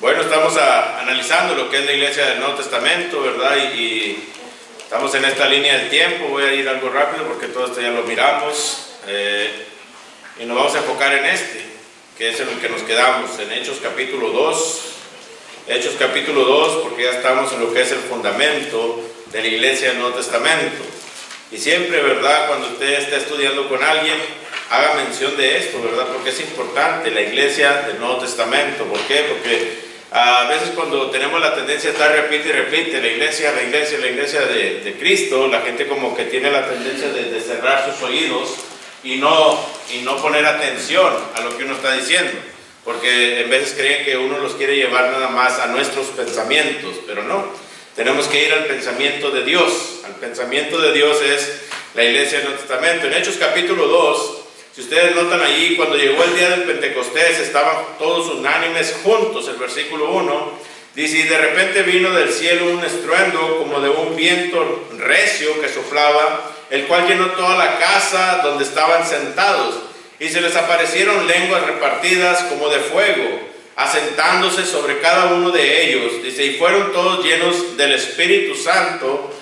Bueno, estamos analizando lo que es la iglesia del Nuevo Testamento, ¿verdad? Y estamos en esta línea del tiempo. Voy a ir algo rápido porque todo esto ya lo miramos. Y nos vamos a enfocar en que es en el que nos quedamos, en Hechos capítulo 2. Hechos capítulo 2, porque ya estamos en lo que es el fundamento de la iglesia del Nuevo Testamento. Y siempre, ¿verdad?, cuando usted está estudiando con alguien, haga mención de esto, ¿verdad? Porque es importante la iglesia del Nuevo Testamento. ¿Por qué? Porque a veces cuando tenemos la tendencia a estar repite y repite, la iglesia de Cristo, la gente como que tiene la tendencia de cerrar sus oídos y no poner atención a lo que uno está diciendo. Porque en veces creen que uno los quiere llevar nada más a nuestros pensamientos, pero no. Tenemos que ir al pensamiento de Dios. Al pensamiento de Dios es la iglesia del Nuevo Testamento. En Hechos capítulo 2, si ustedes notan allí, cuando llegó el día del Pentecostés, estaban todos unánimes juntos. El versículo 1 dice: y de repente vino del cielo un estruendo como de un viento recio que soplaba, el cual llenó toda la casa donde estaban sentados. Y se les aparecieron lenguas repartidas como de fuego, asentándose sobre cada uno de ellos. Dice, y fueron todos llenos del Espíritu Santo,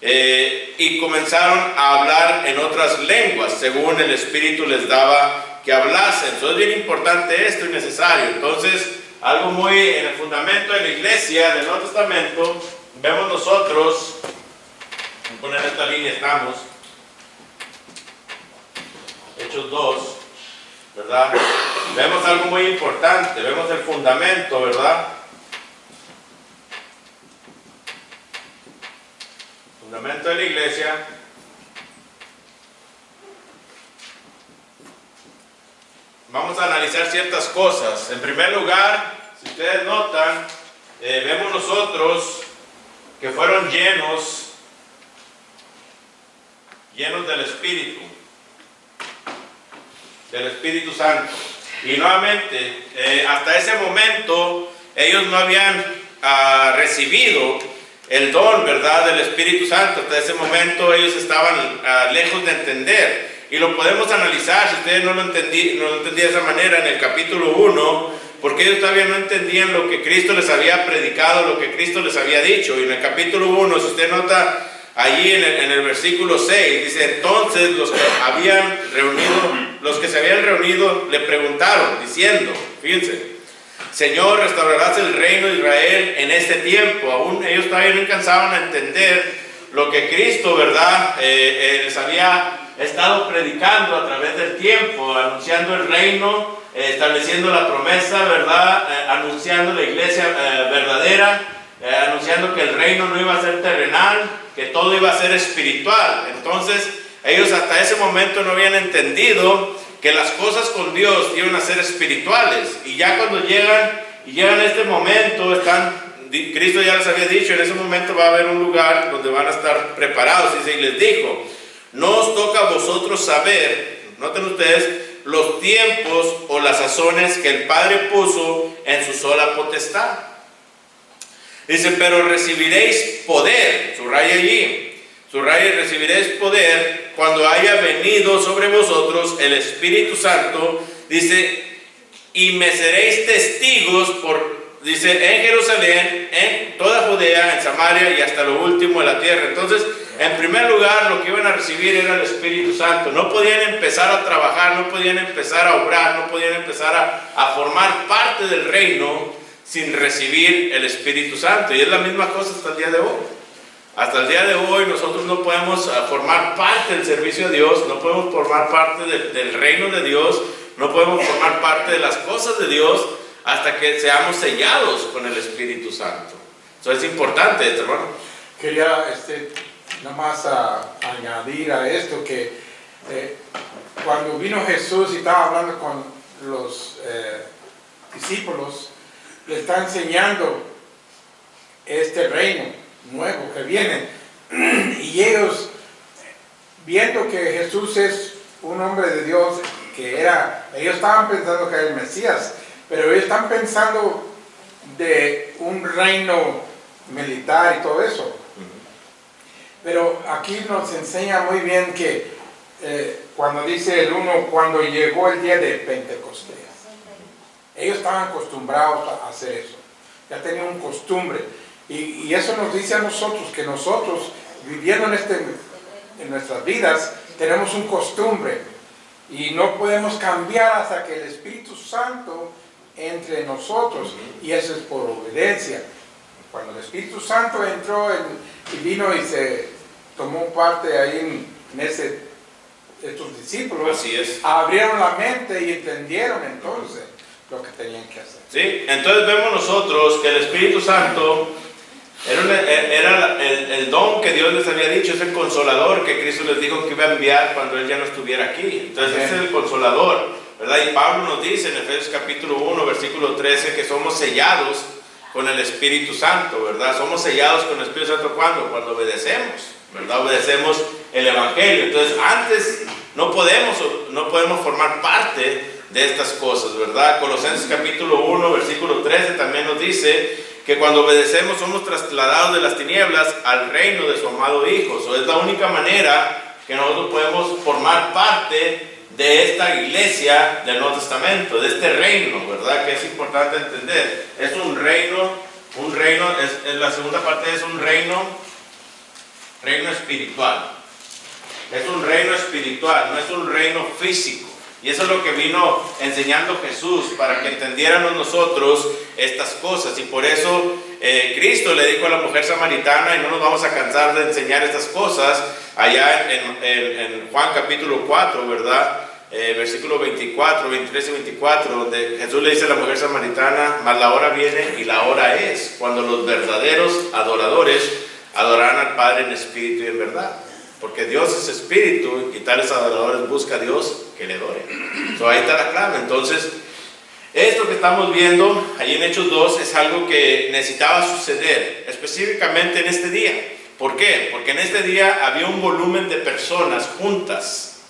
y comenzaron a hablar en otras lenguas, según el Espíritu les daba que hablasen. Entonces es bien importante esto y necesario. Entonces, algo muy en el fundamento de la iglesia del Nuevo Testamento, vemos nosotros, voy a poner esta línea, estamos, Hechos 2, ¿verdad? Vemos algo muy importante, vemos el fundamento, ¿verdad? Fundamento de la iglesia. Vamos a analizar ciertas cosas. En primer lugar, si ustedes notan, vemos nosotros que fueron llenos del Espíritu Santo. Y nuevamente, hasta ese momento, ellos no habían recibido el don, ¿verdad?, del Espíritu Santo. Hasta ese momento ellos estaban lejos de entender. Y lo podemos analizar, si ustedes no lo entendían de esa manera, en el capítulo 1, porque ellos todavía no entendían lo que Cristo les había predicado, lo que Cristo les había dicho. Y en el capítulo 1, si usted nota allí en el versículo 6, dice, entonces los que se habían reunido le preguntaron, diciendo, fíjense, Señor, ¿restaurarás el reino de Israel en este tiempo? Aún ellos todavía no alcanzaban a entender lo que Cristo, ¿verdad?, les había estado predicando a través del tiempo, anunciando el reino, estableciendo la promesa, ¿verdad?, anunciando la iglesia verdadera, anunciando que el reino no iba a ser terrenal, que todo iba a ser espiritual. Entonces, ellos hasta ese momento no habían entendido que las cosas con Dios iban a ser espirituales. Y ya cuando llegan a este momento, Cristo ya les había dicho, en ese momento va a haber un lugar donde van a estar preparados. Y les dijo, no os toca a vosotros saber, noten ustedes, los tiempos o las sazones que el Padre puso en su sola potestad. Dice, pero recibiréis poder, subraya allí, recibiréis poder cuando haya venido sobre vosotros el Espíritu Santo. Dice, y me seréis testigos dice, en Jerusalén, en toda Judea, en Samaria y hasta lo último de la tierra. Entonces, en primer lugar, lo que iban a recibir era el Espíritu Santo. No podían empezar a trabajar, no podían empezar a obrar, no podían empezar a formar parte del reino sin recibir el Espíritu Santo. Y es la misma cosa hasta el día de hoy. Hasta el día de hoy nosotros no podemos formar parte del servicio de Dios, no podemos formar parte del reino de Dios, no podemos formar parte de las cosas de Dios hasta que seamos sellados con el Espíritu Santo. Eso es importante, hermano. Quería nada más añadir a esto que cuando vino Jesús y estaba hablando con los discípulos, le está enseñando este reino nuevo que viene, y ellos, viendo que Jesús es un hombre de Dios, ellos estaban pensando que era el Mesías, pero ellos están pensando de un reino militar y todo eso. Pero aquí nos enseña muy bien que cuando dice el 1, cuando llegó el día de Pentecostés, ellos estaban acostumbrados a hacer eso. ya tenía un costumbre. Y eso nos dice a nosotros que nosotros, viviendo en nuestras vidas, tenemos un costumbre y no podemos cambiar hasta que el Espíritu Santo entre nosotros, y eso es por obediencia. Cuando el Espíritu Santo entró y vino y se tomó parte ahí en estos discípulos, así es, abrieron la mente y entendieron entonces lo que tenían que hacer. ¿sí? Entonces vemos nosotros que el Espíritu Santo era el don que Dios les había dicho, es el consolador que Cristo les dijo que iba a enviar cuando Él ya no estuviera aquí. Entonces ese es el consolador, ¿verdad? Y Pablo nos dice en Efesios capítulo 1, versículo 13, que somos sellados con el Espíritu Santo, ¿verdad? Somos sellados con el Espíritu Santo cuando obedecemos, ¿verdad? Obedecemos el Evangelio. Entonces antes no podemos formar parte de estas cosas, ¿verdad? Colosenses capítulo 1, versículo 13 también nos dice que cuando obedecemos somos trasladados de las tinieblas al reino de su amado Hijo. Eso es la única manera que nosotros podemos formar parte de esta iglesia del Nuevo Testamento, de este reino, ¿verdad? Que es importante entender. Es un reino, la segunda parte es un reino espiritual. Es un reino espiritual, no es un reino físico. Y eso es lo que vino enseñando Jesús, para que entendiéramos nosotros estas cosas. Y por eso Cristo le dijo a la mujer samaritana, y no nos vamos a cansar de enseñar estas cosas, allá en Juan capítulo 4, ¿verdad? Versículo 24, 23 y 24, donde Jesús le dice a la mujer samaritana, mas la hora viene y la hora es, cuando los verdaderos adoradores adorarán al Padre en espíritu y en verdad. Porque Dios es espíritu y tales adoradores busca a Dios que le adoren. Ahí está la clave. Entonces, esto que estamos viendo ahí en Hechos 2 es algo que necesitaba suceder, específicamente en este día. ¿Por qué? Porque en este día había un volumen de personas juntas.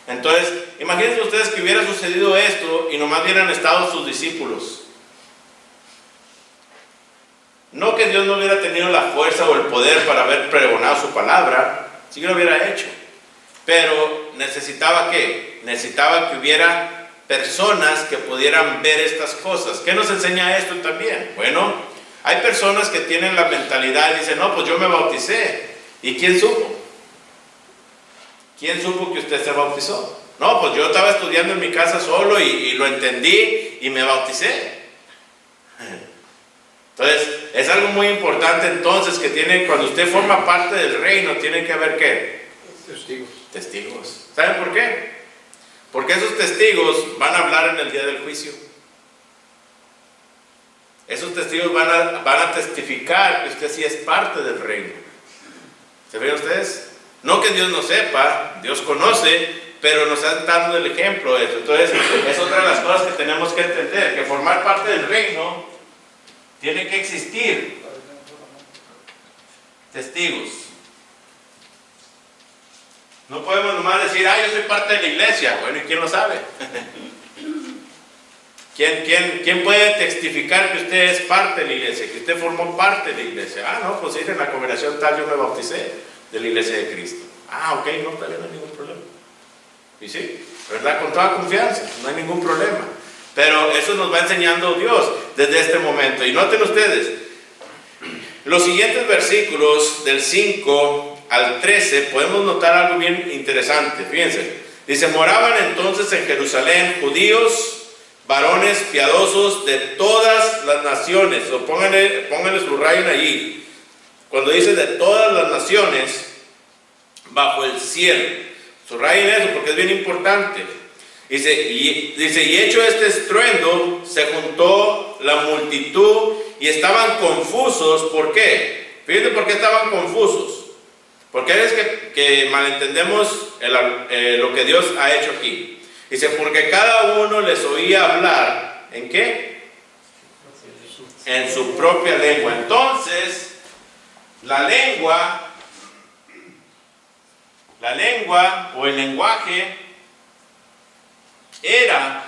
Entonces, imagínense ustedes que hubiera sucedido esto y nomás hubieran estado sus discípulos. No que Dios no hubiera tenido la fuerza o el poder para haber pregonado su palabra, sí que lo hubiera hecho, pero necesitaba ¿qué? Necesitaba que hubiera personas que pudieran ver estas cosas. ¿Qué nos enseña esto también? Bueno, hay personas que tienen la mentalidad y dicen, no, pues yo me bauticé. ¿Y quién supo? ¿Quién supo que usted se bautizó? No, pues yo estaba estudiando en mi casa solo y lo entendí y me bauticé. Entonces, es algo muy importante entonces que cuando usted forma parte del reino, tiene que haber ¿qué? Testigos. ¿Saben por qué? Porque esos testigos van a hablar en el día del juicio. Esos testigos van a testificar que usted sí es parte del reino. ¿Se ven ustedes? No que Dios no sepa, Dios conoce, pero nos han dado el ejemplo de eso. Entonces, es otra de las cosas que tenemos que entender, que formar parte del reino tiene que existir testigos. No podemos nomás decir, yo soy parte de la iglesia. Bueno, ¿y quién lo sabe? ¿Quién puede testificar que usted es parte de la iglesia? Que usted formó parte de la iglesia. No, pues en la congregación tal yo me bauticé de la iglesia de Cristo. Ok, no, todavía no hay ningún problema. Y sí, ¿verdad? Con toda confianza, no hay ningún problema. Pero eso nos va enseñando Dios desde este momento. Y noten ustedes, los siguientes versículos del 5 al 13 podemos notar algo bien interesante. Fíjense, dice, moraban entonces en Jerusalén judíos, varones piadosos de todas las naciones. O pónganle subrayen allí. Cuando dice de todas las naciones, bajo el cielo. Subrayen eso porque es bien importante. Dice, y hecho este estruendo, se juntó la multitud y estaban confusos. ¿Por qué? Fíjense por qué estaban confusos. Porque es que malentendemos lo que Dios ha hecho aquí. Dice, porque cada uno les oía hablar, ¿en qué? En su propia lengua. Entonces, la lengua o el lenguaje era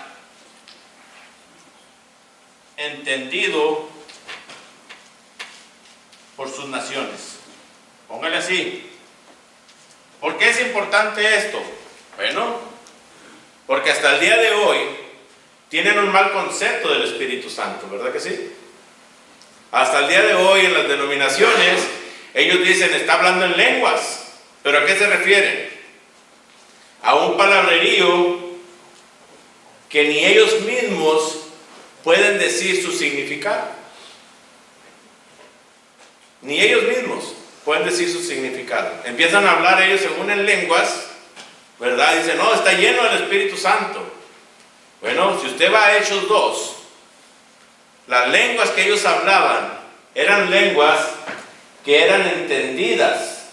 entendido por sus naciones. Póngale así. ¿Por qué es importante esto? Bueno, porque hasta el día de hoy tienen un mal concepto del Espíritu Santo, ¿verdad que sí? Hasta el día de hoy en las denominaciones, ellos dicen, está hablando en lenguas. ¿Pero a qué se refieren? A un palabrerío que ni ellos mismos pueden decir su significado. Ni ellos mismos pueden decir su significado. Empiezan a hablar ellos según en lenguas, ¿verdad? Dicen, no, está lleno del Espíritu Santo. Bueno, si usted va a Hechos 2, las lenguas que ellos hablaban eran lenguas que eran entendidas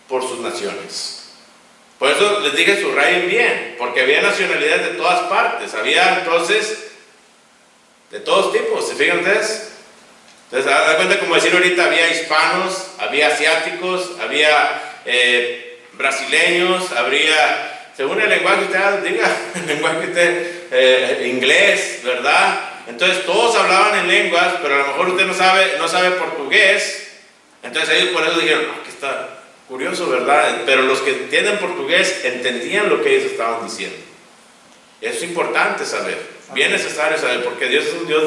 por sus naciones. Por eso les dije, subrayen bien, porque había nacionalidades de todas partes. Había entonces de todos tipos, ¿se fijan ustedes? Entonces, da cuenta, como decir ahorita, había hispanos, había asiáticos, había brasileños, habría, según el lenguaje que usted diga, el lenguaje que usted, inglés, ¿verdad? Entonces, todos hablaban en lenguas, pero a lo mejor usted no sabe portugués. Entonces, ellos por eso dijeron, que está curioso, ¿verdad? Pero los que entienden portugués entendían lo que ellos estaban diciendo. Eso es importante saber, bien necesario saber, porque Dios es un Dios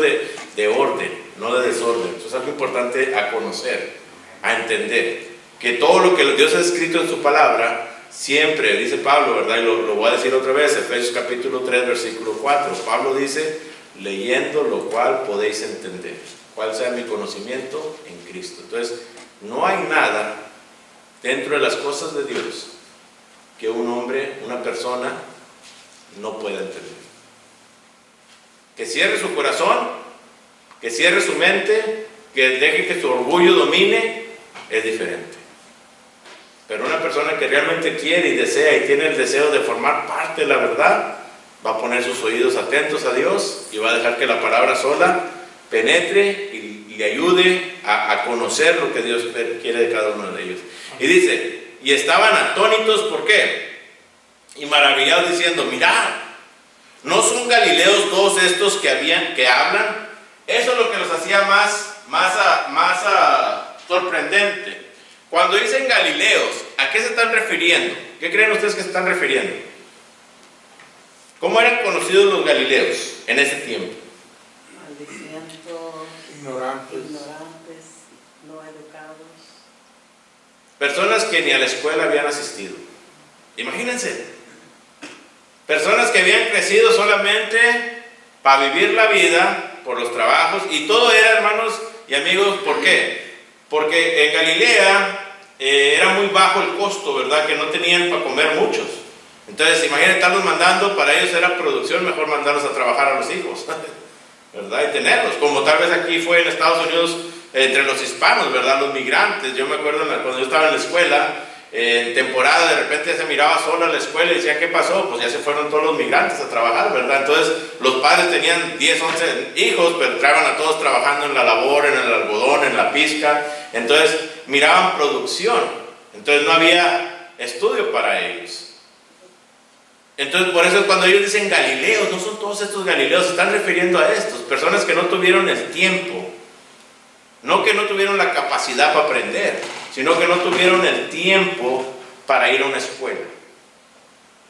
de orden, no de desorden. Eso es algo importante a conocer, a entender, que todo lo que Dios ha escrito en su palabra, siempre, dice Pablo, ¿verdad? Y lo voy a decir otra vez, Efesios capítulo 3, versículo 4, Pablo dice, leyendo lo cual podéis entender, cuál sea mi conocimiento en Cristo. Entonces, no hay nada dentro de las cosas de Dios que un hombre, una persona, no pueda entender. Que cierre su corazón, que cierre su mente, que deje que su orgullo domine, es diferente. Pero una persona que realmente quiere y desea y tiene el deseo de formar parte de la verdad, va a poner sus oídos atentos a Dios y va a dejar que la palabra sola penetre y ayude a conocer lo que Dios quiere de cada uno de ellos. Y dice, y estaban atónitos, ¿por qué? Y maravillados diciendo, mirad, ¿no son galileos todos estos que hablan? Eso es lo que los hacía más sorprendente. Cuando dicen galileos, ¿a qué se están refiriendo? ¿Qué creen ustedes que se están refiriendo? ¿Cómo eran conocidos los galileos en ese tiempo? Maldicientos, Ignorantes, no educados. Personas que ni a la escuela habían asistido. Imagínense. Personas que habían crecido solamente para vivir la vida por los trabajos, y todo era, hermanos y amigos, ¿por qué? Porque en Galilea era muy bajo el costo, ¿verdad? Que no tenían para comer muchos. Entonces, imagínense estarlos mandando, para ellos era producción, mejor mandarlos a trabajar a los hijos, ¿verdad? Y tenerlos, como tal vez aquí fue en Estados Unidos entre los hispanos, ¿verdad? Los migrantes. Yo me acuerdo cuando yo estaba en la escuela, en temporada, de repente se miraba sola la escuela y decía, ¿qué pasó? Pues ya se fueron todos los migrantes a trabajar, ¿verdad? Entonces, los padres tenían 10, 11 hijos, pero traían a todos trabajando en la labor, en el algodón, en la pizca. Entonces, miraban producción. Entonces, no había estudio para ellos. Entonces, por eso cuando ellos dicen galileos, no son todos estos galileos, se están refiriendo a estos, personas que no tuvieron el tiempo, no que no tuvieron la capacidad para aprender, sino que no tuvieron el tiempo para ir a una escuela.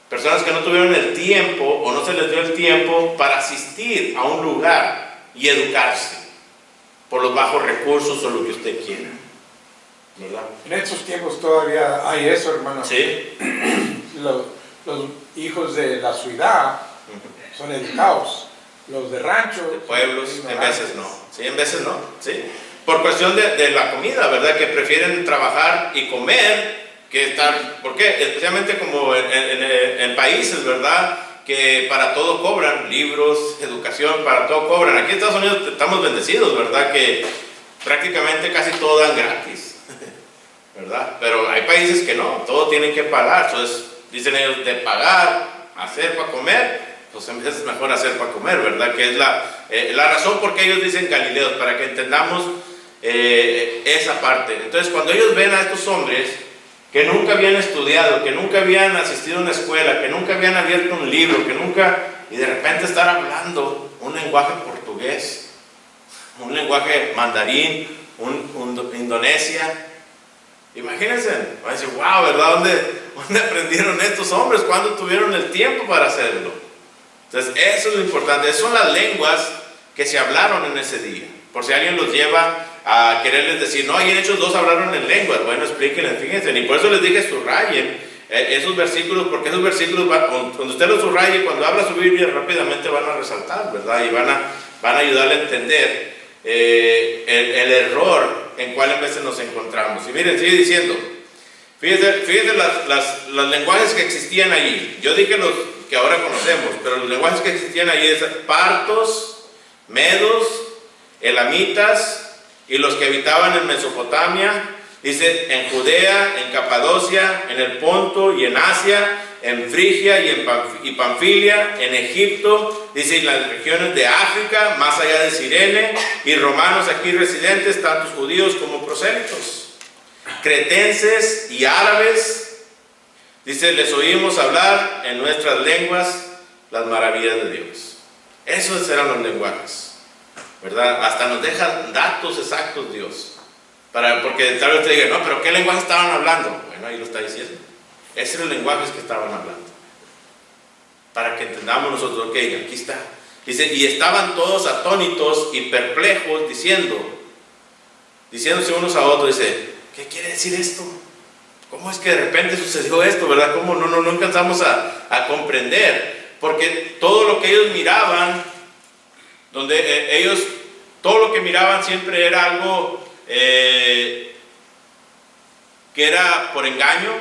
Personas que no tuvieron el tiempo o no se les dio el tiempo para asistir a un lugar y educarse por los bajos recursos o lo que usted quiera, ¿verdad? en estos tiempos todavía hay eso, hermano. Sí. Los hijos de la ciudad son educados, los de rancho, de pueblos, en veces no. Sí, en veces no. Sí. Por cuestión de la comida, ¿verdad? Que prefieren trabajar y comer que estar. ¿Por qué? Especialmente como en países, ¿verdad? Que para todo cobran, libros, educación, para todo cobran. Aquí en Estados Unidos estamos bendecidos, ¿verdad? Que prácticamente casi todo dan gratis, ¿verdad? Pero hay países que no, todo tienen que pagar. Entonces, dicen ellos, de pagar, hacer para comer, pues en vez es mejor hacer para comer, ¿verdad? Que es la razón por qué ellos dicen galileos, para que entendamos esa parte. Entonces, cuando ellos ven a estos hombres que nunca habían estudiado, que nunca habían asistido a una escuela, que nunca habían abierto un libro, y de repente estar hablando un lenguaje portugués, un lenguaje mandarín, un Indonesia, imagínense, van a decir, wow, ¿verdad? ¿Dónde aprendieron estos hombres? ¿Cuándo tuvieron el tiempo para hacerlo? Entonces, eso es lo importante. Esas son las lenguas que se hablaron en ese día. Por si alguien los lleva a quererles decir, no, ahí en Hechos 2 hablaron en lenguas. Bueno, explíquenles, fíjense. Y por eso les dije, subrayen esos versículos, porque esos versículos, cuando usted los subraye, cuando habla su Biblia, rápidamente van a resaltar, ¿verdad? Y van a ayudarle a entender el error en cuál en veces nos encontramos. Y miren, sigue diciendo, fíjense los lenguajes que existían allí. Yo dije los que ahora conocemos, pero los lenguajes que existían allí es partos, medos, elamitas, y los que habitaban en Mesopotamia, dice, en Judea, en Capadocia, en el Ponto y en Asia, en Frigia y Panfilia, en Egipto, dice, en las regiones de África, más allá de Cirene, y romanos aquí residentes, tantos judíos como prosélitos, cretenses y árabes, dice, les oímos hablar en nuestras lenguas las maravillas de Dios. Esos eran los lenguajes, ¿verdad? Hasta nos deja datos exactos Dios. Porque tal vez usted diga, no, pero ¿qué lenguaje estaban hablando? Bueno, ahí lo está diciendo. Esos eran los lenguajes que estaban hablando. Para que entendamos nosotros, ok, aquí está. Dice, y estaban todos atónitos y perplejos, diciéndose unos a otros, dice, ¿qué quiere decir esto? ¿Cómo es que de repente sucedió esto, verdad? ¿Cómo no alcanzamos a comprender? Porque todo lo que ellos miraban, todo lo que miraban siempre era algo que era por engaño,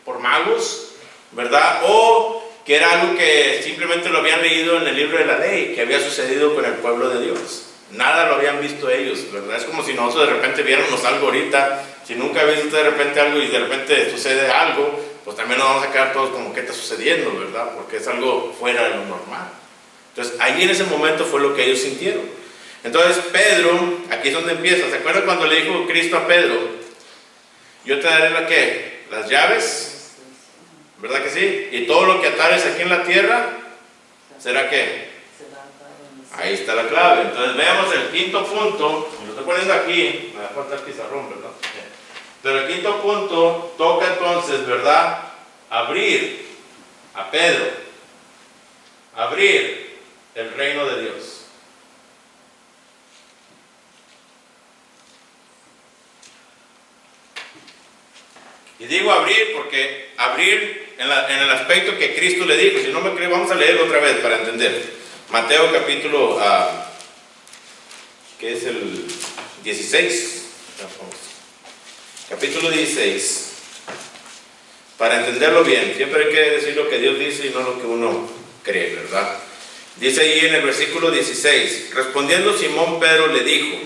por magos, ¿verdad? O que era algo que simplemente lo habían leído en el libro de la ley, que había sucedido con el pueblo de Dios. Nada lo habían visto ellos, ¿verdad? Es como si nosotros de repente viéramos algo ahorita. Si nunca habéis visto de repente algo y de repente sucede algo, pues también nos vamos a quedar todos como, ¿qué está sucediendo, verdad? Porque es algo fuera de lo normal. Entonces, ahí en ese momento fue lo que ellos sintieron. Entonces, Pedro, aquí es donde empieza. ¿Se acuerdan cuando le dijo Cristo a Pedro, yo te daré las llaves? ¿Verdad que sí? Y todo lo que atares aquí en la tierra, ¿será qué? Ahí está la clave. Entonces, veamos el quinto punto. Me lo estoy poniendo aquí. Me va a faltar el pizarrón, ¿verdad? Pero el quinto punto toca entonces, ¿verdad? Abrir a Pedro. Abrir el reino de Dios. Y digo abrir porque abrir en el aspecto que Cristo le dijo. Si no me cree, vamos a leerlo otra vez para entender. Mateo capítulo, que es el 16. Capítulo 16. Para entenderlo bien, siempre hay que decir lo que Dios dice y no lo que uno cree, ¿verdad? Dice ahí en el versículo 16, respondiendo Simón Pedro le dijo,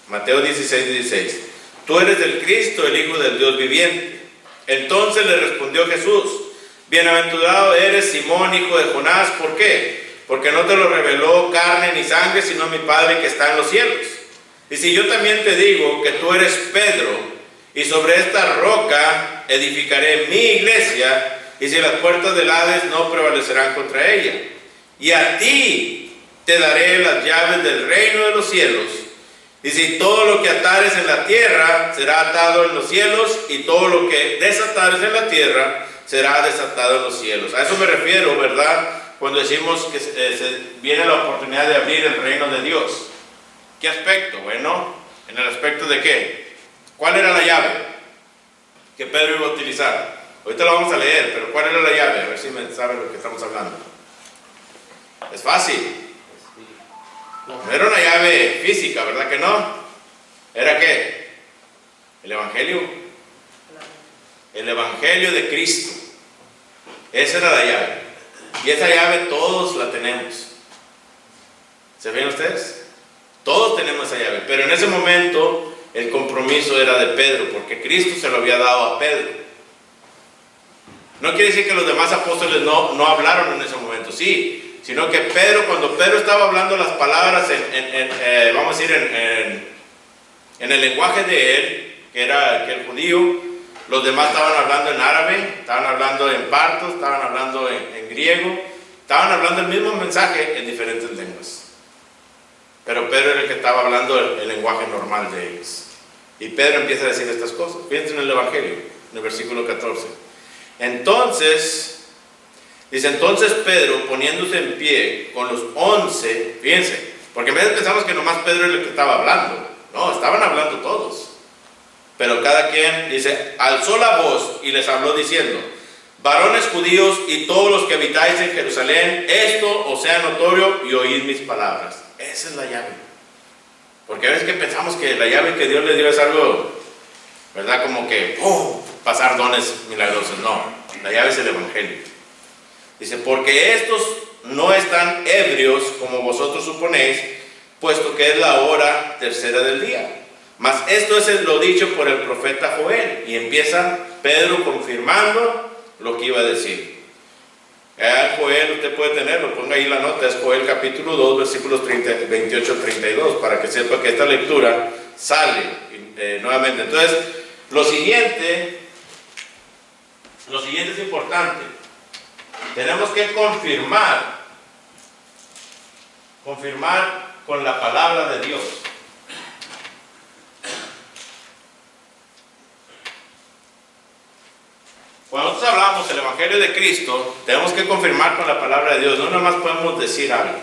Mateo 16, tú eres el Cristo, el Hijo del Dios viviente. Entonces le respondió Jesús, bienaventurado eres Simón, hijo de Jonás, ¿por qué? Porque no te lo reveló carne ni sangre, sino mi Padre que está en los cielos. Y si yo también te digo que tú eres Pedro, y sobre esta roca edificaré mi iglesia, y si las puertas del Hades no prevalecerán contra ella. Y a ti te daré las llaves del reino de los cielos. Y si todo lo que atares en la tierra será atado en los cielos, y todo lo que desatares en la tierra será desatado en los cielos. A eso me refiero, ¿verdad? Cuando decimos que viene la oportunidad de abrir el reino de Dios. ¿Qué aspecto? Bueno, en el aspecto de qué. ¿Cuál era la llave que Pedro iba a utilizar? Ahorita lo vamos a leer, pero ¿cuál era la llave? A ver si me saben lo que estamos hablando. Es fácil. No era una llave física, ¿verdad que no? ¿Era qué? El Evangelio. El Evangelio de Cristo. Esa era la llave. Y esa llave todos la tenemos. ¿Se ven ustedes? Todos tenemos esa llave. Pero en ese momento el compromiso era de Pedro, porque Cristo se lo había dado a Pedro. No quiere decir que los demás apóstoles no hablaron en ese momento, sí, sino que Pedro, cuando Pedro estaba hablando las palabras vamos a decir en el lenguaje de él, que era el judío, los demás estaban hablando en árabe, estaban hablando en parto, estaban hablando en griego, estaban hablando el mismo mensaje en diferentes lenguas. Pero Pedro era el que estaba hablando el lenguaje normal de ellos. Y Pedro empieza a decir estas cosas. Fíjense en el Evangelio, en el versículo 14. Entonces Pedro, poniéndose en pie con los 11, fíjense, Porque a veces pensamos que nomás Pedro es el que estaba hablando. No, estaban hablando todos. Pero cada quien, dice, alzó la voz y les habló diciendo: varones judíos y todos los que habitáis en Jerusalén, esto os sea notorio y oíd mis palabras. Esa es la llave. Porque a veces que pensamos que la llave que Dios le dio es algo, ¿verdad? Como que, ¡pum!, pasar dones milagrosos. No, la llave es el evangelio. Dice, porque estos no están ebrios como vosotros suponéis, puesto que es la hora tercera del día. Mas esto es lo dicho por el profeta Joel. Y empieza Pedro confirmando lo que iba a decir. Joel, usted puede tenerlo, ponga ahí la nota, es Joel capítulo 2, versículos 28-32, para que sepa que esta lectura sale nuevamente. Entonces, lo siguiente es importante. Tenemos que confirmar con la palabra de Dios. Cuando nosotros hablamos del Evangelio de Cristo, tenemos que confirmar con la palabra de Dios. No nomás podemos decir algo,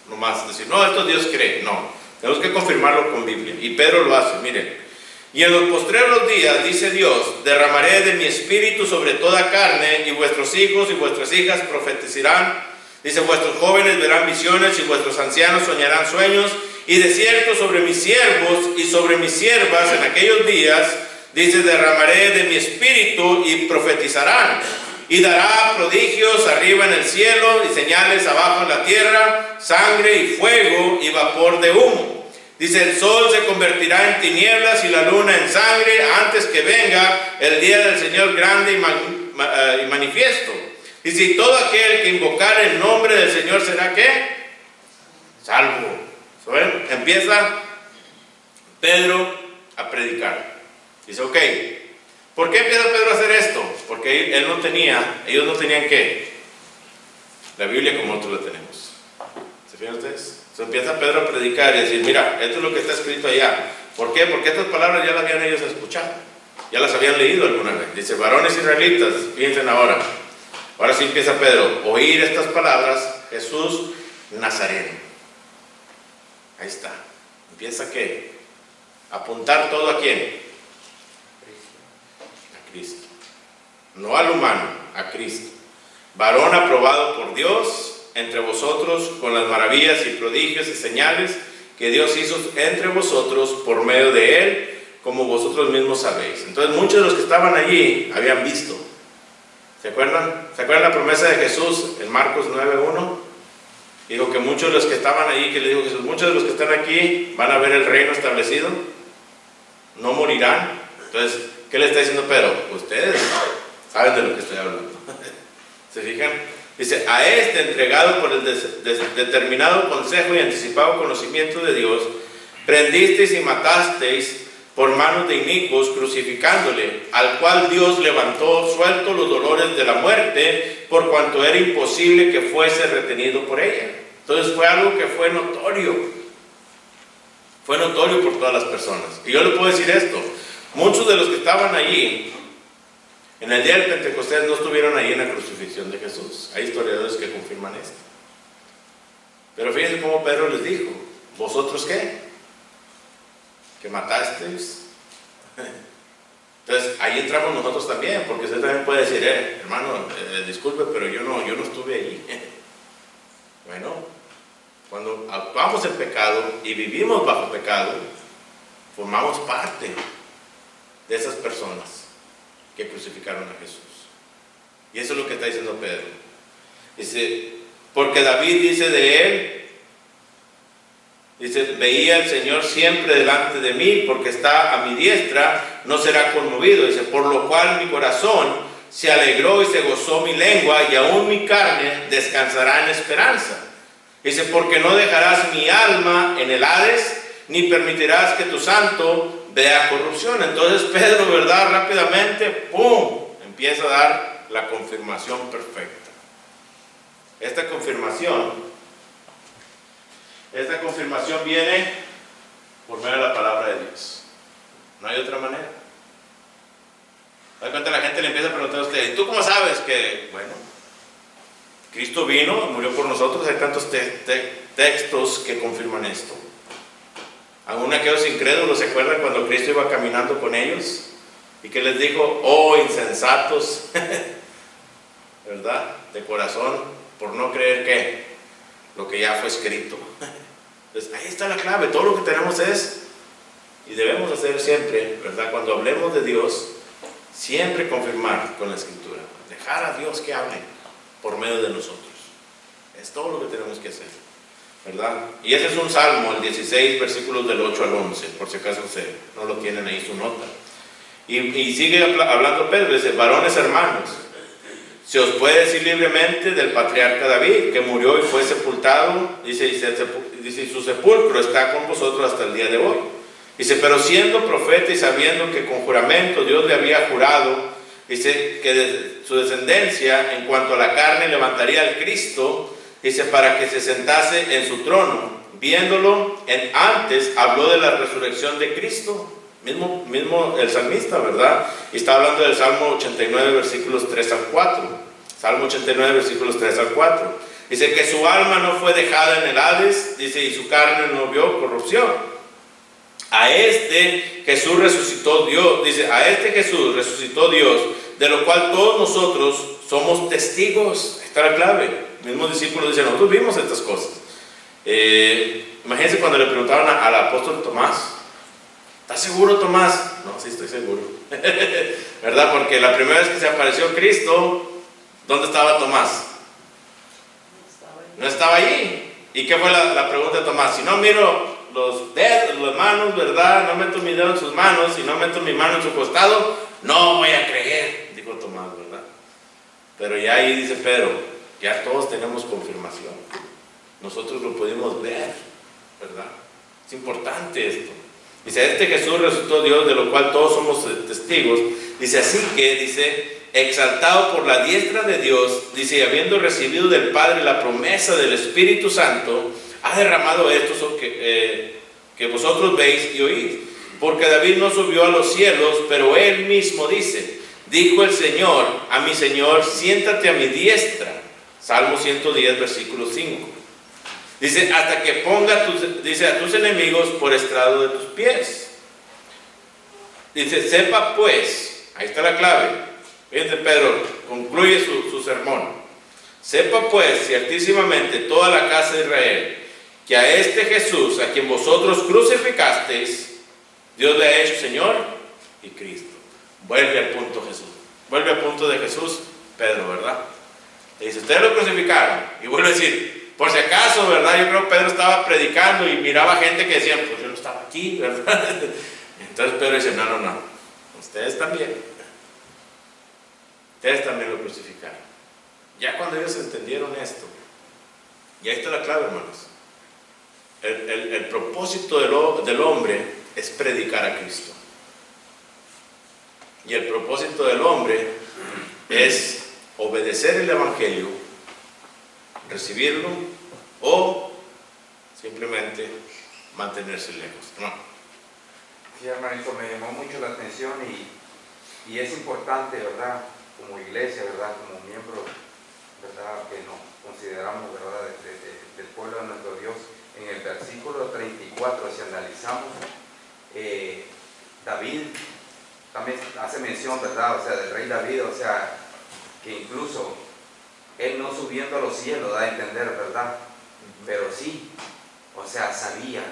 nomás decir, no, esto Dios cree. No, tenemos que confirmarlo con Biblia. Y Pedro lo hace, miren. Y en los postreros días, dice Dios, derramaré de mi espíritu sobre toda carne, y vuestros hijos y vuestras hijas profetizarán. Dice, vuestros jóvenes verán visiones y vuestros ancianos soñarán sueños. Y de cierto sobre mis siervos y sobre mis siervas en aquellos días, dice, derramaré de mi espíritu y profetizarán. Y dará prodigios arriba en el cielo y señales abajo en la tierra, sangre y fuego y vapor de humo. Dice, el sol se convertirá en tinieblas y la luna en sangre antes que venga el día del Señor grande y manifiesto. Dice, y todo aquel que invocar el nombre del Señor será ¿qué? Salvo. ¿Saben? Empieza Pedro a predicar. Dice, ok, ¿por qué empieza Pedro a hacer esto? Porque ellos no tenían ¿qué? La Biblia como nosotros la tenemos. ¿Se fijan ustedes? Entonces empieza Pedro a predicar y a decir, mira, esto es lo que está escrito allá. ¿Por qué? Porque estas palabras ya las habían ellos escuchado. Ya las habían leído alguna vez. Dice, varones israelitas, piensen ahora. Ahora sí empieza Pedro, oír estas palabras, Jesús Nazareno. Ahí está. Empieza ¿qué? Apuntar todo ¿a quién? A Cristo. No al humano, a Cristo. Varón aprobado por Dios entre vosotros con las maravillas y prodigios y señales que Dios hizo entre vosotros por medio de él, como vosotros mismos sabéis. Entonces muchos de los que estaban allí habían visto. ¿Se acuerdan? ¿Se acuerdan la promesa de Jesús en Marcos 9:1? Dijo que muchos de los que estaban allí, que le dijo Jesús, muchos de los que están aquí van a ver el reino establecido, no morirán. Entonces, ¿qué le está diciendo Pedro? Ustedes saben de lo que estoy hablando. ¿Se fijan? Dice, a este entregado por el determinado consejo y anticipado conocimiento de Dios, prendisteis y matasteis por manos de inicuos, crucificándole, al cual Dios levantó suelto los dolores de la muerte, por cuanto era imposible que fuese retenido por ella. Entonces fue algo que fue notorio por todas las personas. Y yo le puedo decir esto, muchos de los que estaban allí en el día del Pentecostés no estuvieron ahí en la crucifixión de Jesús. Hay historiadores que confirman esto. Pero fíjense cómo Pedro les dijo, ¿vosotros qué? ¿Que matasteis? Entonces ahí entramos nosotros también, porque usted también puede decir, hermano, disculpe, pero yo no estuve ahí. Bueno, cuando actuamos en pecado y vivimos bajo pecado, formamos parte de esas personas que crucificaron a Jesús. Y eso es lo que está diciendo Pedro. Dice, porque David dice de él, dice, veía al Señor siempre delante de mí, porque está a mi diestra, no será conmovido. Dice, por lo cual mi corazón se alegró y se gozó mi lengua, y aún mi carne descansará en esperanza. Dice, porque no dejarás mi alma en el Hades, ni permitirás que tu santo vea corrupción. Entonces Pedro, ¿verdad? Rápidamente, ¡pum!, empieza a dar la confirmación perfecta. Esta confirmación viene por medio de la palabra de Dios. No hay otra manera. ¿Se da cuenta? La gente le empieza a preguntar a usted, ¿y tú cómo sabes que, bueno, Cristo vino, murió por nosotros. Hay tantos textos que confirman esto. Aún aquellos incrédulos se acuerdan cuando Cristo iba caminando con ellos y que les dijo: oh insensatos, ¿verdad? De corazón, por no creer que lo que ya fue escrito. Entonces ahí está la clave. Todo lo que tenemos es, y debemos hacer siempre, ¿verdad? Cuando hablemos de Dios, siempre confirmar con la Escritura, dejar a Dios que hable por medio de nosotros. Es todo lo que tenemos que hacer, ¿verdad? Y ese es un salmo, el 16, versículos del 8 al 11, por si acaso no lo tienen ahí su nota. Y sigue hablando Pedro, dice: varones hermanos, se os puede decir libremente del patriarca David, que murió y fue sepultado, dice, y su sepulcro está con vosotros hasta el día de hoy. Dice: pero siendo profeta y sabiendo que con juramento Dios le había jurado, dice, que de su descendencia en cuanto a la carne levantaría al Cristo, dice, para que se sentase en su trono. Viéndolo antes, habló de la resurrección de Cristo. Mismo el salmista, ¿verdad? Y está hablando del Salmo 89, versículos 3 al 4. Salmo 89, versículos 3 al 4. Dice que su alma no fue dejada en el Hades, dice, y su carne no vio corrupción. A este Jesús resucitó Dios, dice, a este Jesús resucitó Dios, de lo cual todos nosotros somos testigos. Ahí está la clave. El mismo discípulo dice: nosotros vimos estas cosas. Imagínense cuando le preguntaron al apóstol Tomás: ¿estás seguro, Tomás? No, sí, estoy seguro. ¿Verdad? Porque la primera vez que se apareció Cristo, ¿dónde estaba Tomás? No estaba allí. ¿Y qué fue la pregunta de Tomás? Si no miro los dedos, las manos, ¿verdad? No meto mi dedo en sus manos y no meto mi mano en su costado, no voy a creer, dijo Tomás, ¿verdad? Pero ya ahí dice Pedro: ya todos tenemos confirmación. Nosotros lo pudimos ver, ¿verdad? Es importante esto. Dice: este Jesús resucitó Dios, de lo cual todos somos testigos. Dice: así que, dice, exaltado por la diestra de Dios, dice, y habiendo recibido del Padre la promesa del Espíritu Santo, ha derramado esto que vosotros veis y oís. Porque David no subió a los cielos, pero él mismo dice: dijo el Señor a mi Señor, siéntate a mi diestra. Salmo 110, versículo 5. Dice: hasta que ponga a tus enemigos por estrado de tus pies. Dice: sepa pues, ahí está la clave. Fíjense, Pedro concluye su sermón. Sepa pues ciertísimamente toda la casa de Israel, que a este Jesús, a quien vosotros crucificasteis, Dios le ha hecho Señor y Cristo. Vuelve al punto Jesús. Vuelve al punto de Jesús, Pedro, ¿verdad? Le dice: ustedes lo crucificaron. Y vuelve a decir, por si acaso, ¿verdad? Yo creo que Pedro estaba predicando y miraba gente que decía: pues yo no estaba aquí, ¿verdad? Entonces Pedro dice: no, ustedes también. Ustedes también lo crucificaron. Ya cuando ellos entendieron esto, y ahí está la clave, hermanos. El propósito del hombre es predicar a Cristo. Y el propósito del hombre es obedecer el Evangelio, recibirlo, o simplemente mantenerse lejos. No. Sí, hermanito, me llamó mucho la atención y es importante, ¿verdad? Como iglesia, ¿verdad? Como miembro, ¿verdad? Que nos consideramos, ¿verdad? Del pueblo de nuestro Dios. En el versículo 34, si analizamos, David también hace mención, ¿verdad? O sea, del rey David, o sea, que incluso él no subiendo a los cielos, da a entender, ¿verdad? Pero sí, o sea, sabía,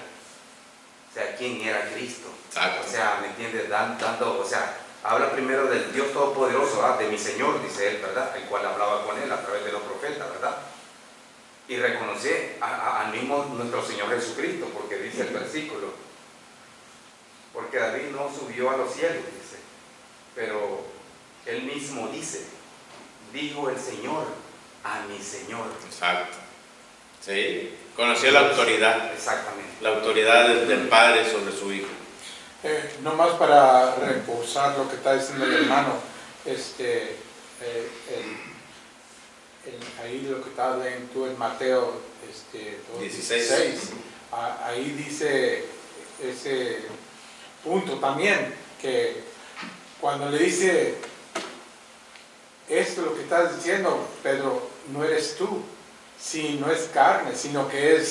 o sea, quién era Cristo. Exacto. O sea, ¿me entiendes? Dando, o sea, habla primero del Dios Todopoderoso, ¿verdad? De mi Señor, dice él, ¿verdad? El cual hablaba con él a través de los profetas, ¿verdad? Y reconoce al mismo nuestro Señor Jesucristo, porque dice el versículo, porque David no subió a los cielos, dice, pero él mismo dice, dijo el Señor a mi Señor. Exacto. Sí, conocía la autoridad. Exactamente. La autoridad del Padre sobre su Hijo. Nomás para reforzar lo que está diciendo el hermano, ahí lo que está leyendo tú en Mateo 16, ahí dice ese punto también, que cuando le dice esto, lo que estás diciendo, Pedro, no eres tú, si no es carne, sino que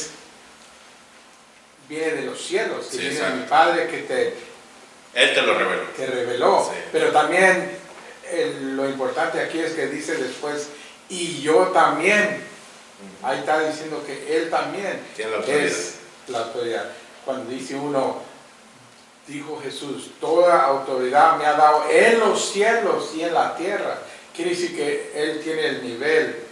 viene de los cielos, que Sí, viene exacto. de mi Padre que Él te lo reveló. te reveló. Sí. Pero también lo importante aquí es que dice después, y yo también. Ahí está diciendo que Él también Tiene la autoridad. es la autoridad. Cuando dice uno, dijo Jesús, toda autoridad me ha dado en los cielos y en la tierra. Quiere decir que Él tiene el nivel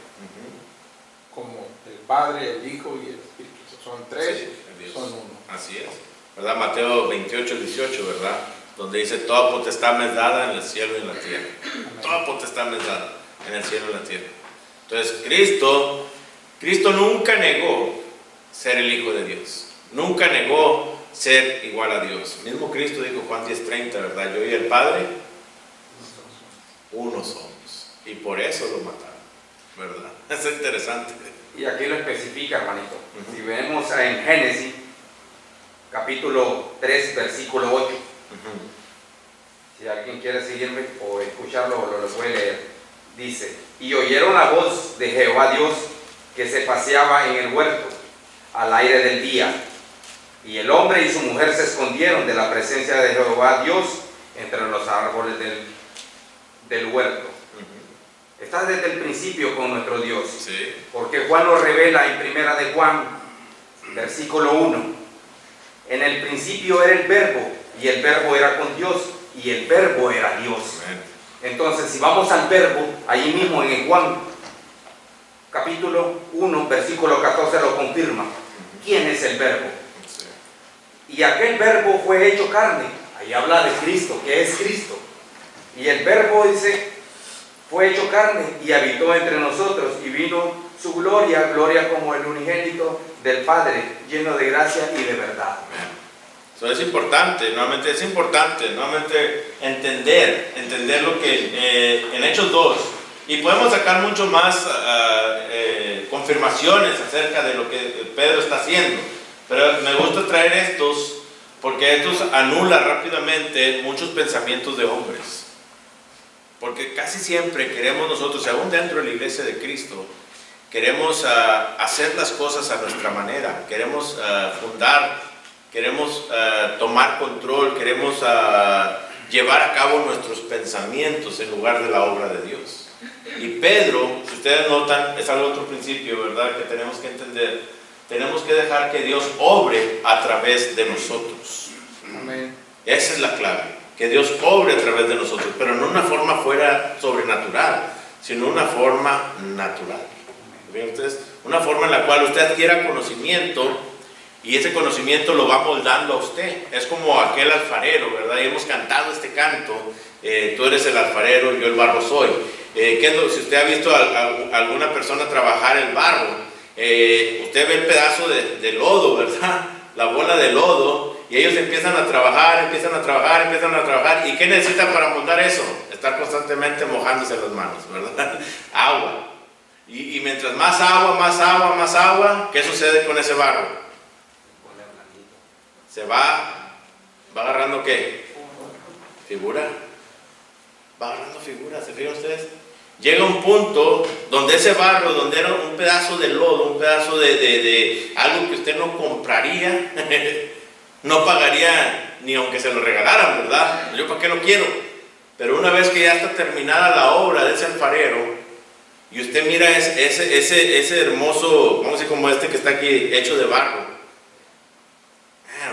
como el Padre, el Hijo y el Espíritu. Son tres, Sí, Dios. son uno. Así es. ¿Verdad? Mateo 28, 18, ¿verdad? Donde dice, toda potestad me es dada en el cielo y en la tierra. Toda potestad me es dada en el cielo y en la tierra. Entonces, Cristo nunca negó ser el Hijo de Dios. Nunca negó ser igual a Dios. Mismo Cristo dijo, Juan 10:30, ¿verdad? Yo y el Padre, uno somos. Y por eso lo mataron, ¿verdad? Eso es interesante. Y aquí lo especifica, hermanito. Si vemos en Génesis, capítulo 3, versículo 8. Si alguien quiere seguirme o escucharlo, lo puede leer. Dice, y oyeron la voz de Jehová Dios que se paseaba en el huerto al aire del día. Y el hombre y su mujer se escondieron de la presencia de Jehová Dios entre los árboles del huerto. Está desde el principio con nuestro Dios. Sí. Porque Juan lo revela en Primera de Juan, versículo 1. En el principio era el verbo, y el verbo era con Dios, y el verbo era Dios. Amén. Entonces, si vamos al verbo, allí mismo en Juan, capítulo 1, versículo 14 lo confirma. ¿Quién es el verbo? Sí. Y aquel verbo fue hecho carne. Ahí habla de Cristo, que es Cristo. Y el verbo dice, fue hecho carne y habitó entre nosotros, y vino su gloria, gloria como el unigénito del Padre, lleno de gracia y de verdad. Eso es importante, nuevamente entender lo que en Hechos 2, y podemos sacar mucho más confirmaciones acerca de lo que Pedro está haciendo, pero me gusta traer estos porque estos anulan rápidamente muchos pensamientos de hombres, porque casi siempre queremos nosotros, aún dentro de la iglesia de Cristo, queremos hacer las cosas a nuestra manera, queremos fundar, queremos tomar control, queremos llevar a cabo nuestros pensamientos en lugar de la obra de Dios. Y Pedro, si ustedes notan, es algo otro principio, ¿verdad?, que tenemos que entender. Tenemos que dejar que Dios obre a través de nosotros. Amén. Esa es la clave, que Dios obre a través de nosotros, pero no una forma fuera sobrenatural, sino una forma natural. ¿Ven ustedes? Una forma en la cual usted adquiera conocimiento, y ese conocimiento lo va moldando a usted. Es como aquel alfarero, ¿verdad? Y hemos cantado este canto, tú eres el alfarero, yo el barro soy. Si usted ha visto a alguna persona trabajar el barro, usted ve el pedazo de lodo, ¿verdad? La bola de lodo, y ellos empiezan a trabajar, ¿y qué necesitan para moldar eso? Estar constantemente mojándose las manos, ¿verdad? Agua. Y mientras más agua, ¿qué sucede con ese barro? Se va agarrando ¿qué? Figura. Va agarrando figura, ¿se fijan ustedes? Llega un punto donde ese barro, donde era un pedazo de lodo, un pedazo de algo que usted no compraría, no pagaría ni aunque se lo regalaran, ¿verdad? Yo, ¿para qué lo quiero? Pero una vez que ya está terminada la obra de ese alfarero, y usted mira ese hermoso, vamos a decir como este que está aquí, hecho de barro,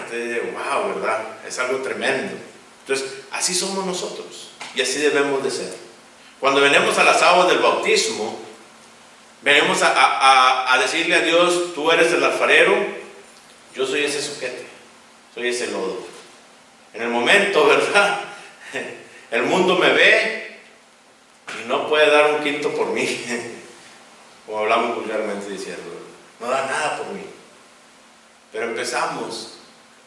usted dice, wow, ¿verdad? Es algo tremendo. Entonces, así somos nosotros, y así debemos de ser. Cuando venimos a las aguas del bautismo, venimos a decirle a Dios, tú eres el alfarero, yo soy ese suquete, soy ese lodo. En el momento, ¿verdad? El mundo me ve y no puede dar un quinto por mí, como hablamos vulgarmente diciendo, no da nada por mí. Pero empezamos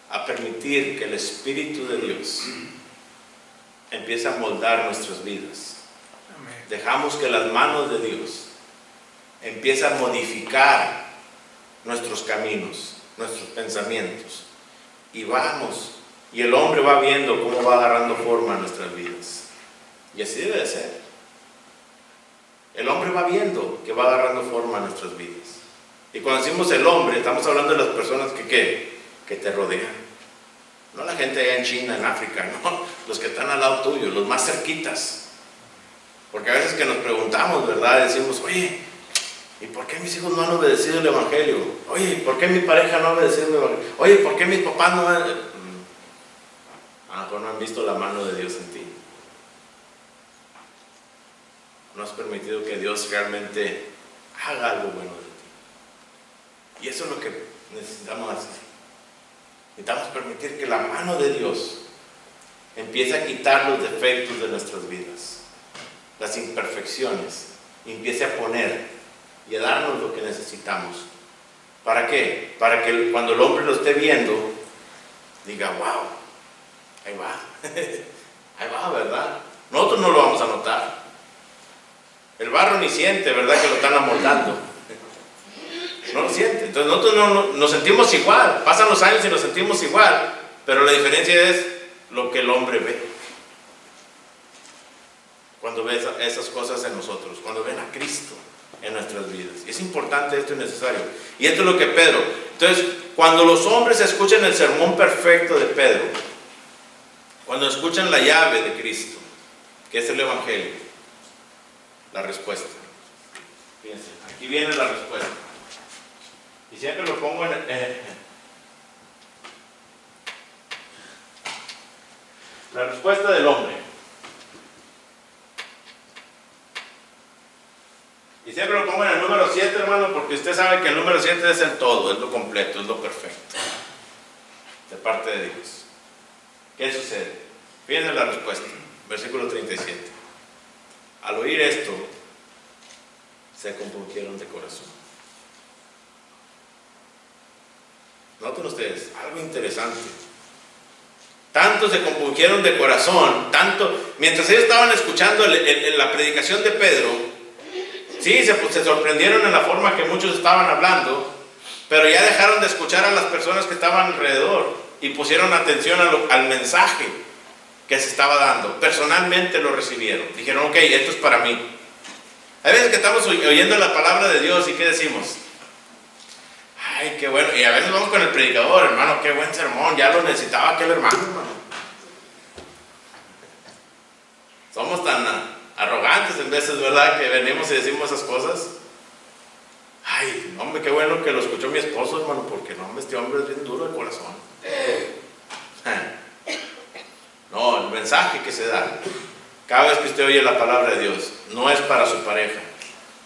a permitir que el Espíritu de Dios empiece a moldar nuestras vidas. Dejamos que las manos de Dios empiecen a modificar nuestros caminos, nuestros pensamientos. Y vamos, y el hombre va viendo cómo va agarrando forma en nuestras vidas. Y así debe de ser. El hombre va viendo que va agarrando forma en nuestras vidas. Y cuando decimos el hombre, estamos hablando de las personas que te rodean. No la gente allá en China, en África, no, los que están al lado tuyo, los más cerquitas. Porque a veces que nos preguntamos, ¿verdad? Decimos, oye, ¿y por qué mis hijos no han obedecido el Evangelio? Oye, ¿por qué mi pareja no ha obedecido el Evangelio? Oye, ¿por qué mis papás no han... A lo mejor no han visto la mano de Dios en ti. No has permitido que Dios realmente haga algo bueno de ti. Y eso es lo que necesitamos hacer. Necesitamos permitir que la mano de Dios empiece a quitar los defectos de nuestras vidas, las imperfecciones, y empiece a poner y a darnos lo que necesitamos. ¿Para qué? Para que cuando el hombre lo esté viendo, diga, wow, ahí va, ahí va, ¿verdad? Nosotros no lo vamos a notar. El barro ni siente, ¿verdad? Que lo están amoldando. No lo siente. Entonces nosotros no nos sentimos igual. Pasan los años y nos sentimos igual. Pero la diferencia es lo que el hombre ve. Cuando ve esas cosas en nosotros. Cuando ven a Cristo en nuestras vidas. Y es importante esto y necesario. Y esto es lo que Pedro. Entonces, cuando los hombres escuchan el sermón perfecto de Pedro, cuando escuchan la llave de Cristo, que es el Evangelio, la respuesta. Fíjense, aquí viene la respuesta. Y siempre lo pongo en la respuesta del hombre. Y siempre lo pongo en el número 7, hermano, porque usted sabe que el número 7 es el todo, es lo completo, es lo perfecto. De parte de Dios. ¿Qué sucede? Fíjense la respuesta. Versículo 37. Al oír esto, se compungieron de corazón. Noten ustedes, algo interesante. Tanto se compungieron de corazón, tanto, mientras ellos estaban escuchando la predicación de Pedro, sí, se sorprendieron en la forma que muchos estaban hablando, pero ya dejaron de escuchar a las personas que estaban alrededor y pusieron atención al mensaje que se estaba dando. Personalmente lo recibieron. Dijeron, ok, esto es para mí. Hay veces que estamos oyendo la palabra de Dios y ¿qué decimos? Ay, qué bueno. Y a veces vamos con el predicador, hermano, qué buen sermón, ya lo necesitaba aquel hermano. Somos tan arrogantes en veces, ¿verdad? Que venimos y decimos esas cosas. Ay, hombre, qué bueno que lo escuchó mi esposo, hermano, porque no, este hombre es bien duro de corazón. No, el mensaje que se da cada vez que usted oye la palabra de Dios no es para su pareja,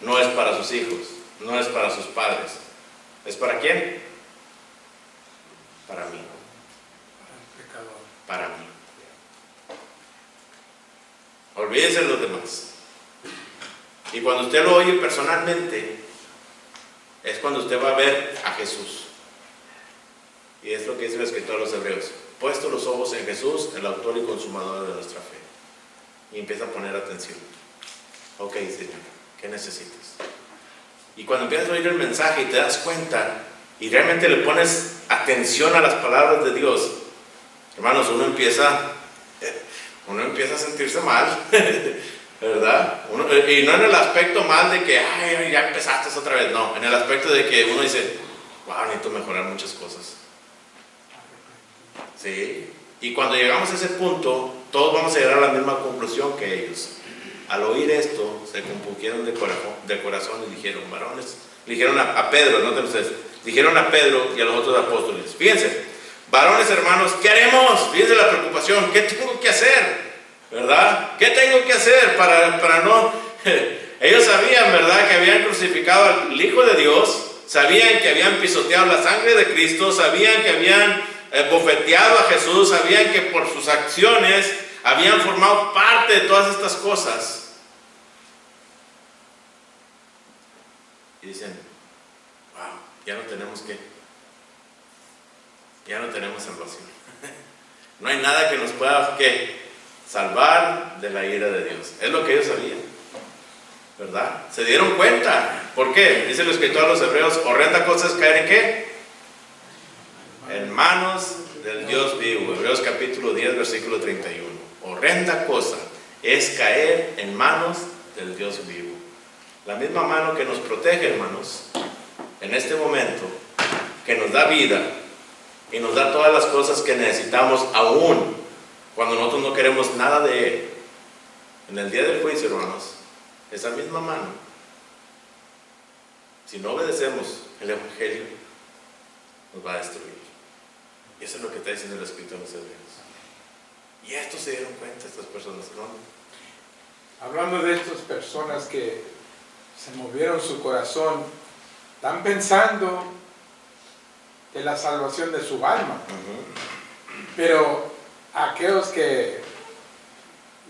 no es para sus hijos, no es para sus padres. ¿Es para quién? Para mí. Para mí. Olvídense de los demás. Y cuando usted lo oye personalmente, es cuando usted va a ver a Jesús. Y es lo que dice el escritor a los Hebreos. Puesto los ojos en Jesús, el autor y consumador de nuestra fe. Y empieza a poner atención. Ok, Señor, ¿qué necesitas? Y cuando empiezas a oír el mensaje y te das cuenta y realmente le pones atención a las palabras de Dios, hermanos, uno empieza a sentirse mal, ¿verdad? Y no en el aspecto mal de que, ay, ya empezaste otra vez, no, en el aspecto de que uno dice, wow, necesito mejorar muchas cosas. Sí, y cuando llegamos a ese punto, todos vamos a llegar a la misma conclusión que ellos. Al oír esto, se compungieron de corazón y dijeron, varones, le dijeron a Pedro, noten ustedes, dijeron a Pedro y a los otros apóstoles, fíjense, varones hermanos, ¿qué haremos? Fíjense la preocupación, ¿qué tengo que hacer? ¿Verdad? ¿Qué tengo que hacer para no? Ellos sabían, ¿verdad?, que habían crucificado al Hijo de Dios, sabían que habían pisoteado la sangre de Cristo, sabían que habían bofeteado a Jesús, sabían que por sus acciones habían formado parte de todas estas cosas. Y dicen, wow, ya no tenemos salvación. No hay nada que nos pueda salvar de la ira de Dios. Es lo que ellos sabían, ¿verdad? Se dieron cuenta. ¿Por qué? Dice el escritor a los Hebreos, horrenda cosa es caer en ¿qué? En manos del Dios vivo. Hebreos capítulo 10, versículo 31. Horrenda cosa es caer en manos del Dios vivo. La misma mano que nos protege, hermanos, en este momento, que nos da vida y nos da todas las cosas que necesitamos, aún cuando nosotros no queremos nada de Él. En el día del juicio, hermanos, esa misma mano, si no obedecemos el Evangelio, nos va a destruir. Y eso es lo que está diciendo el Escrito en los Hebreos. Y esto se dieron cuenta estas personas, ¿no? Hablando de estas personas que se movieron su corazón, están pensando en la salvación de su alma. Pero aquellos que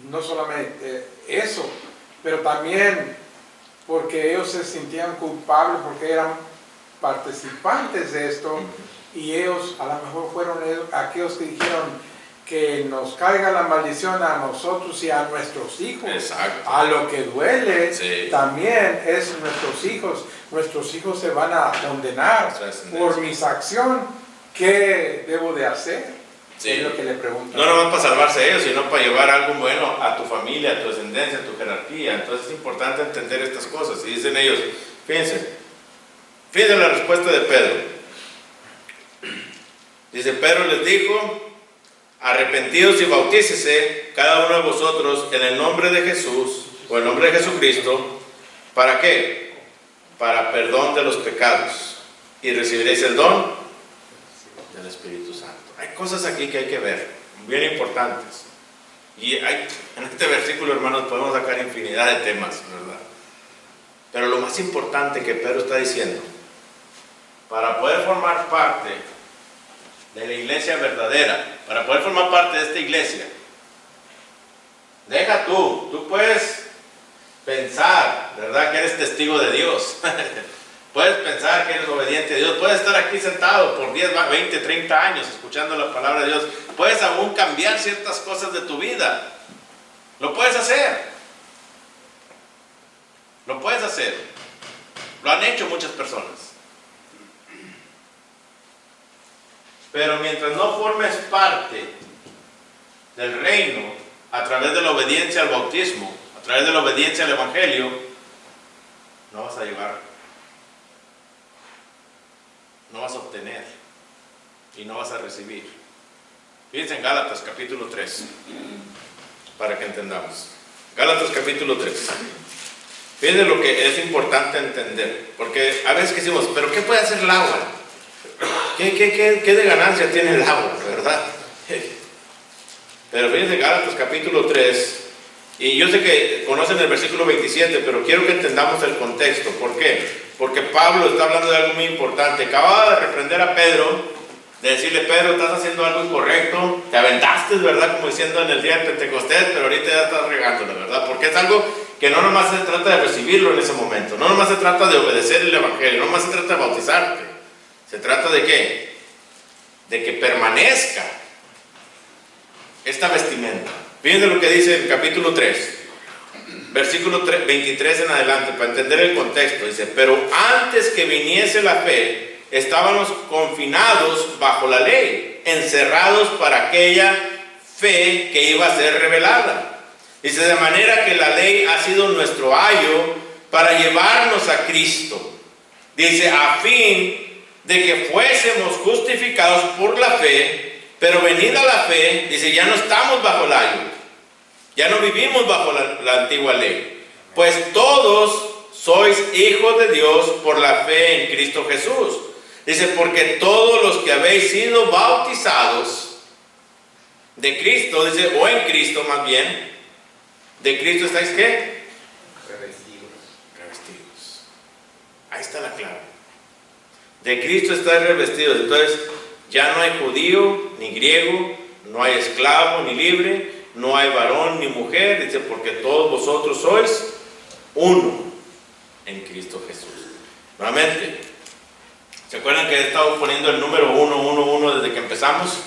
no solamente eso, pero también porque ellos se sentían culpables porque eran participantes de esto, y ellos a lo mejor fueron aquellos que dijeron que nos caiga la maldición a nosotros y a nuestros hijos. Exacto. A lo que duele, sí, también es nuestros hijos. Nuestros hijos se van a condenar por mis acciones. ¿Qué debo de hacer? Sí. Es lo que le preguntan. No nomás para salvarse ellos, sino para llevar algo bueno a tu familia, a tu descendencia, a tu jerarquía. Entonces es importante entender estas cosas. Y dicen ellos, fíjense la respuesta de Pedro. Dice, Pedro les dijo: arrepentidos y bautícese cada uno de vosotros en el nombre de Jesús, o en el nombre de Jesucristo. ¿Para qué? Para perdón de los pecados, y recibiréis el don del Espíritu Santo. Hay cosas aquí que hay que ver, bien importantes. Y en este versículo, hermanos, podemos sacar infinidad de temas, ¿verdad? Pero lo más importante que Pedro está diciendo, para poder formar parte de la iglesia verdadera, para poder formar parte de esta iglesia, deja tú puedes pensar, ¿verdad?, que eres testigo de Dios. Puedes pensar que eres obediente a Dios. Puedes estar aquí sentado por 10, 20, 30 años escuchando la palabra de Dios. Puedes aún cambiar ciertas cosas de tu vida. Lo puedes hacer. Lo puedes hacer. Lo han hecho muchas personas. Pero mientras no formes parte del reino a través de la obediencia al bautismo, a través de la obediencia al Evangelio, no vas a llevar, no vas a obtener y no vas a recibir. Fíjense en Gálatas capítulo 3, para que entendamos. Gálatas capítulo 3. Fíjense lo que es importante entender, porque a veces decimos, pero ¿qué puede hacer el agua? ¿Qué de ganancia tiene el agua, verdad? Pero fíjense Gálatas capítulo 3, y yo sé que conocen el versículo 27, pero quiero que entendamos el contexto. ¿Por qué? Porque Pablo está hablando de algo muy importante. Acababa de reprender a Pedro, de decirle: Pedro, estás haciendo algo incorrecto, te aventaste, ¿verdad?, como diciendo en el día de Pentecostés, pero ahorita ya estás regándolo, ¿verdad? Porque es algo que no nomás se trata de recibirlo en ese momento, no nomás se trata de obedecer el Evangelio, no nomás se trata de bautizarte. Se trata de ¿qué? De que permanezca esta vestimenta. Fíjense lo que dice el capítulo 3, versículo 23 en adelante, para entender el contexto. Dice: pero antes que viniese la fe, estábamos confinados bajo la ley, encerrados para aquella fe que iba a ser revelada. Dice: de manera que la ley ha sido nuestro ayo para llevarnos a Cristo. Dice: a fin de que fuésemos justificados por la fe. Pero venida la fe, dice, ya no estamos bajo el ayo, ya no vivimos bajo la antigua ley, pues todos sois hijos de Dios por la fe en Cristo Jesús. Dice: porque todos los que habéis sido bautizados de Cristo, dice, o en Cristo más bien, de Cristo estáis ¿qué? Revestidos. Ahí está la clave. De Cristo estáis revestidos. Entonces ya no hay judío ni griego, no hay esclavo ni libre, no hay varón ni mujer. Dice: porque todos vosotros sois uno en Cristo Jesús. Nuevamente, ¿se acuerdan que he estado poniendo el número 111 desde que empezamos?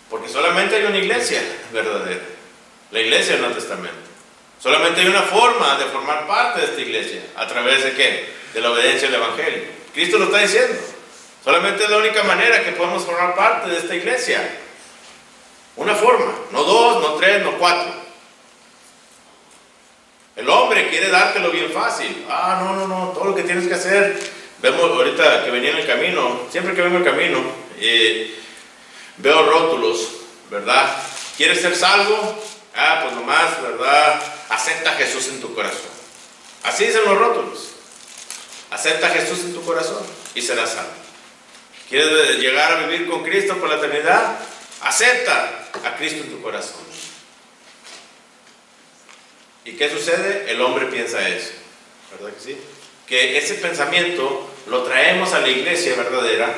Porque solamente hay una iglesia verdadera, la iglesia del Nuevo Testamento. Solamente hay una forma de formar parte de esta iglesia. ¿A través de qué? De la obediencia al Evangelio. Cristo lo está diciendo. Solamente es la única manera que podemos formar parte de esta iglesia. Una forma, no dos, no tres, no cuatro. El hombre quiere dártelo bien fácil. No, todo lo que tienes que hacer. Vemos ahorita que venía en el camino, siempre que vengo en el camino, veo rótulos, ¿verdad? ¿Quieres ser salvo? Pues nomás, ¿verdad? Acepta a Jesús en tu corazón. Así dicen los rótulos. Acepta a Jesús en tu corazón y serás salvo. ¿Quieres llegar a vivir con Cristo por la eternidad? Acepta a Cristo en tu corazón. ¿Y qué sucede? El hombre piensa eso, ¿verdad que sí? Que ese pensamiento lo traemos a la iglesia verdadera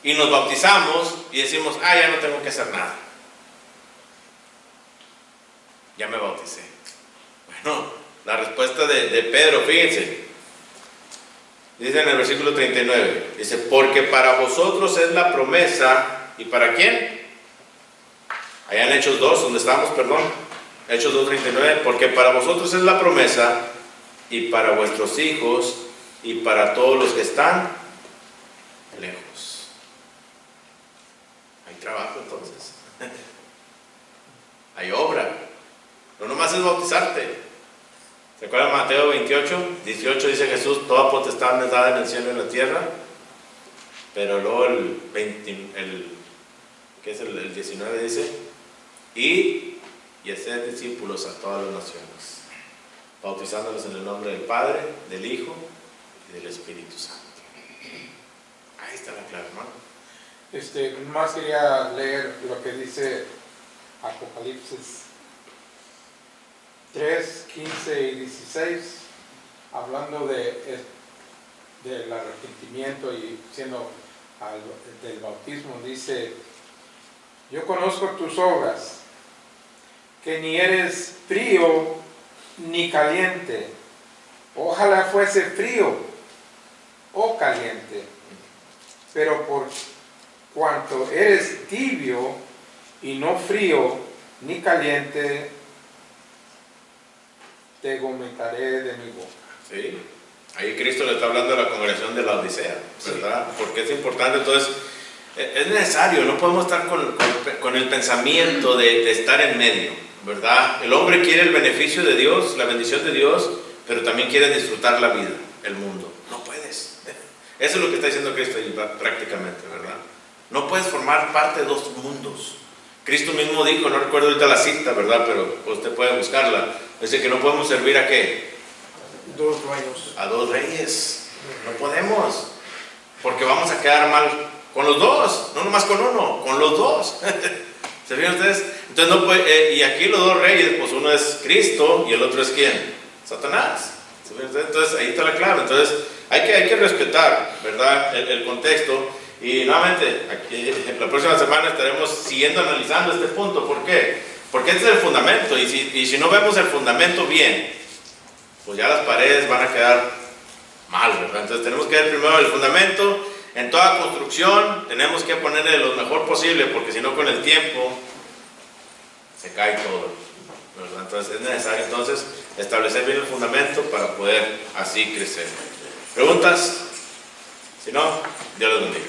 y nos bautizamos y decimos, ya no tengo que hacer nada. Ya me bauticé. Bueno, la respuesta de Pedro, fíjense, dice en el versículo 39, dice, porque para vosotros es la promesa, ¿y para quién? Allá en Hechos 2, donde estamos, Hechos 2:39, porque para vosotros es la promesa, y para vuestros hijos, y para todos los que están lejos. Hay trabajo entonces. Hay obra. No nomás es bautizarte. ¿Se acuerdan Mateo 28:18? Dice Jesús, toda potestad me es dada en el cielo y en la tierra. Pero luego el 19 dice, y hacer discípulos a todas las naciones, bautizándolos en el nombre del Padre, del Hijo y del Espíritu Santo. Ahí está la clave, hermano. Más quería leer lo que dice Apocalipsis 3, 15 y 16, hablando del arrepentimiento y siendo del bautismo. Dice, yo conozco tus obras, que ni eres frío ni caliente. Ojalá fuese frío o caliente. Pero por cuanto eres tibio y no frío ni caliente, te vomitaré de mi boca. Sí, ahí Cristo le está hablando a la congregación de la Odisea, ¿verdad? Sí. Porque es importante, entonces, es necesario, no podemos estar con el pensamiento de estar en medio, ¿verdad? El hombre quiere el beneficio de Dios, la bendición de Dios, pero también quiere disfrutar la vida, el mundo. No puedes. Eso es lo que está diciendo Cristo ahí prácticamente, ¿verdad? No puedes formar parte de dos mundos. Cristo mismo dijo, no recuerdo ahorita la cita, ¿verdad? Pero usted puede buscarla. Dice que no podemos servir ¿a qué? Dos dueños. A dos reyes. No podemos. Porque vamos a quedar mal con los dos. No nomás con uno, con los dos. ¿Se fijan ustedes? Entonces no puede, y aquí los dos reyes, pues uno es Cristo y el otro es ¿quién? Satanás. ¿Se fijan ustedes? Entonces ahí está la clave. Entonces hay que respetar, ¿verdad? El contexto. Y nuevamente, aquí, la próxima semana estaremos siguiendo analizando este punto. ¿Por qué? Porque este es el fundamento. Y si no vemos el fundamento bien, pues ya las paredes van a quedar mal, ¿verdad? Entonces tenemos que ver primero el fundamento. En toda construcción tenemos que ponerle lo mejor posible, porque si no con el tiempo se cae todo, ¿verdad? Entonces es necesario entonces establecer bien el fundamento para poder así crecer. ¿Preguntas? Si no, Dios los bendiga.